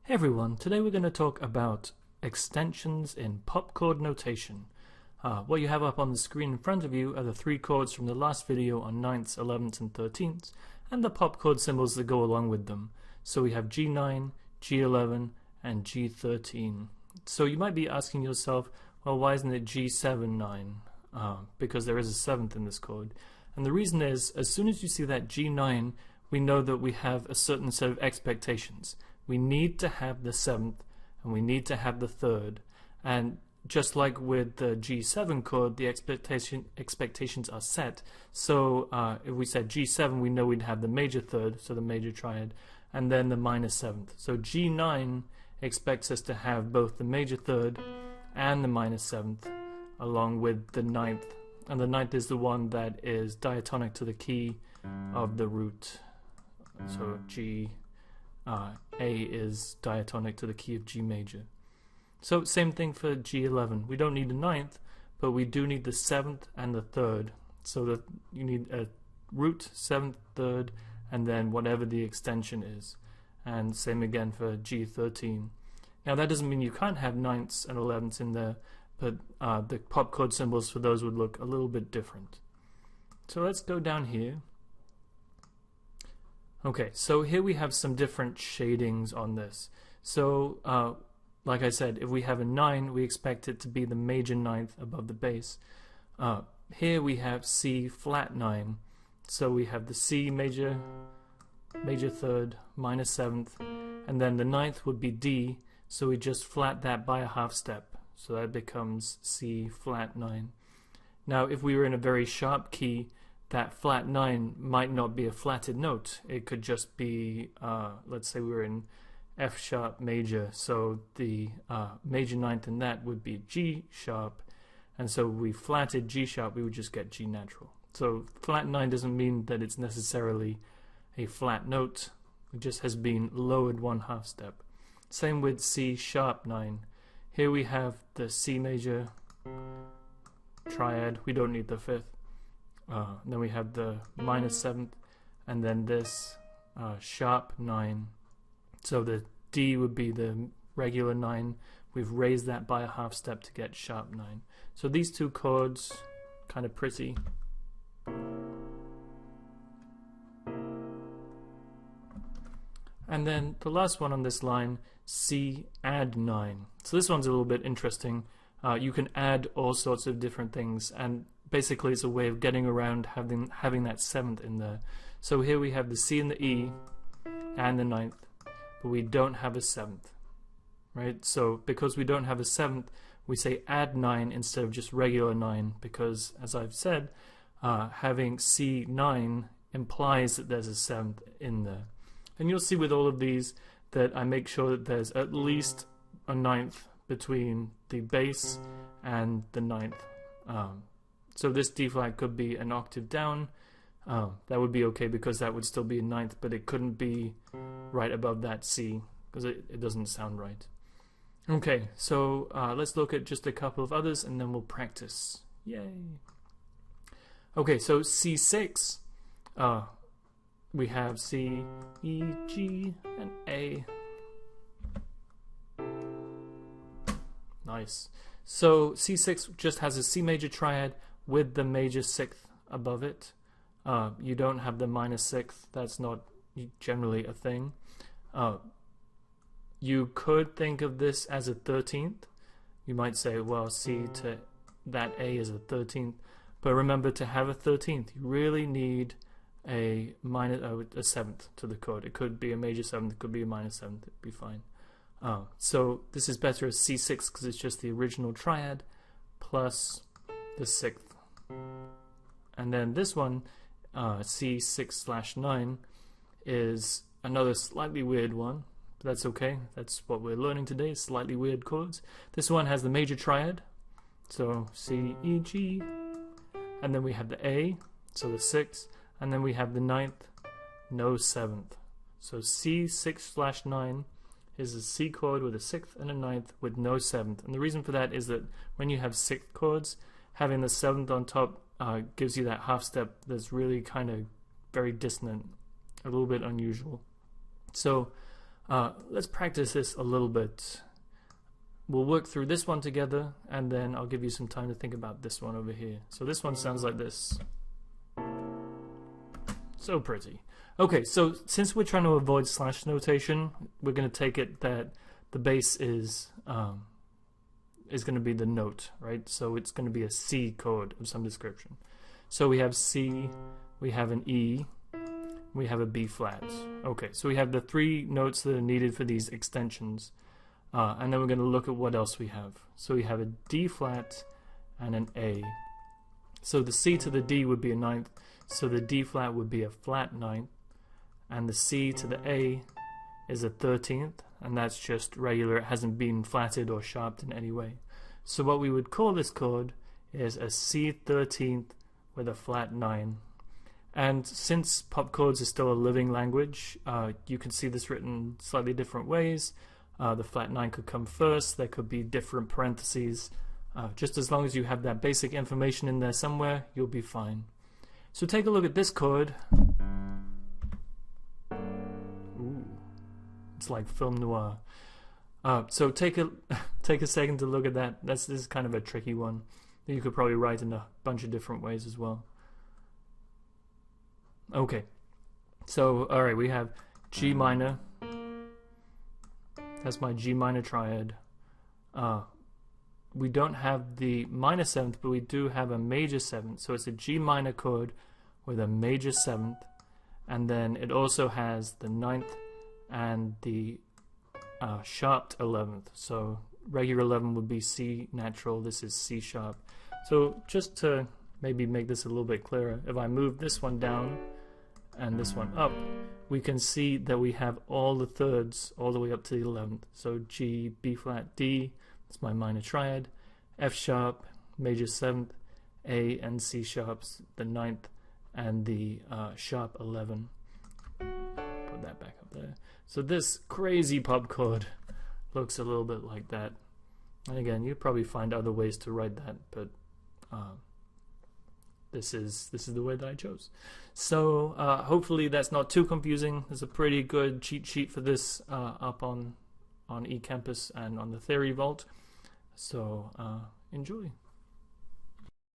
Hey everyone, today we're going to talk about extensions in pop chord notation. What you have up on the screen in front of you are the three chords from the last video on 9ths, 11ths and 13ths, and the pop chord symbols that go along with them. So we have G9, G11 and G13. So you might be asking yourself, well, why isn't it G7-9? Because there is a 7th in this chord. And the reason is, as soon as you see that G9, we know that we have a certain set of expectations. We need to have the 7th and we need to have the 3rd, and just like with the G7 chord, the expectations are set. So if we said G7, we know we'd have the major 3rd, so the major triad, and then the minor 7th. So G9 expects us to have both the major 3rd and the minor 7th along with the 9th, and the 9th is the one that is diatonic to the key of the root. So A is diatonic to the key of G major. So same thing for G11. We don't need the 9th, but we do need the 7th and the 3rd. So that you need a root, 7th, 3rd, and then whatever the extension is. And same again for G13. Now that doesn't mean you can't have 9ths and 11ths in there, but the pop chord symbols for those would look a little bit different. So let's go down here. Okay, so here we have some different shadings on this. So, like I said, if we have a 9, we expect it to be the major 9th above the bass. Here we have C flat 9. So we have the C major 3rd, minor 7th, and then the 9th would be D, so we just flat that by a half step. So that becomes C flat 9. Now, if we were in a very sharp key, that flat 9 might not be a flatted note. It could just be, let's say we were in F sharp major, so the major 9th in that would be G sharp, and so if we flatted G sharp, we would just get G natural. So flat 9 doesn't mean that it's necessarily a flat note, it just has been lowered one half step. Same with C sharp 9. Here we have the C major triad, we don't need the 5th. Then we have the minor 7th, and then this sharp 9. So the D would be the regular 9. We've raised that by a half step to get sharp 9. So these two chords, kind of pretty. And then the last one on this line, C add 9. So this one's a little bit interesting. You can add all sorts of different things, and basically it's a way of getting around having that 7th in there. So here we have the C and the E and the 9th, but we don't have a 7th, right? So because we don't have a 7th, we say add 9 instead of just regular 9, because as I've said, having C9 implies that there's a 7th in there. And you'll see with all of these that I make sure that there's at least a 9th between the bass and the 9th. So this D flat could be an octave down. That would be okay because that would still be a 9th, but it couldn't be right above that C because it doesn't sound right. Okay, so let's look at just a couple of others and then we'll practice. Yay! Okay, so C6, we have C, E, G, and A. Nice. So C6 just has a C major triad with the major 6th above it. You don't have the minor 6th, that's not generally a thing. You could think of this as a 13th. You might say, well, C to that A is a 13th, but remember, to have a 13th, you really need a 7th to the chord. It could be a major 7th, it could be a minor 7th, it'd be fine. So this is better as C6 because it's just the original triad plus the 6th. And then this one, C6/9, is another slightly weird one, but that's okay. That's what we're learning today, slightly weird chords. This one has the major triad, so C, E, G, and then we have the A, so the 6th, and then we have the 9th, no 7th. So C6/9 is a C chord with a 6th and a 9th with no 7th. And the reason for that is that when you have 6th chords, having the 7th on top gives you that half step that's really kind of very dissonant, a little bit unusual. So Let's practice this a little bit. We'll work through this one together, and then I'll give you some time to think about this one over here. So this one sounds like this. So pretty. Okay, so since we're trying to avoid slash notation, we're going to take it that the bass is going to be the note, right? So it's going to be a C chord of some description. So we have C, we have an E, we have a B flat. Okay, so we have the three notes that are needed for these extensions. And then we're going to look at what else we have. So we have a D flat and an A. So the C to the D would be a ninth, so the D flat would be a flat ninth, and the C to the A is a 13th, and that's just regular, it hasn't been flatted or sharped in any way. So what we would call this chord is a C 13th with a flat 9. And since pop chords is still a living language, you can see this written slightly different ways. The flat 9 could come first, there could be different parentheses. Just as long as you have that basic information in there somewhere, you'll be fine. So take a look at this chord. Ooh, it's like film noir. So take a second to look at that. This is kind of a tricky one that you could probably write in a bunch of different ways as well. Okay, so alright, we have G minor. That's my G minor triad. We don't have the minor 7th, but we do have a major 7th. So it's a G minor chord with a major 7th, and then it also has the 9th and the sharped 11th. So regular 11 would be C natural, this is C sharp. So just to maybe make this a little bit clearer, if I move this one down and this one up, we can see that we have all the thirds all the way up to the 11th. So G, B flat, D, that's my minor triad, F sharp, major 7th, A and C sharps, the 9th and the sharp 11. Put that back up there. So this crazy pop chord looks a little bit like that. And again, you probably find other ways to write that, but this is the way that I chose. So hopefully that's not too confusing. There's a pretty good cheat sheet for this up on eCampus and on the Theory Vault. So enjoy.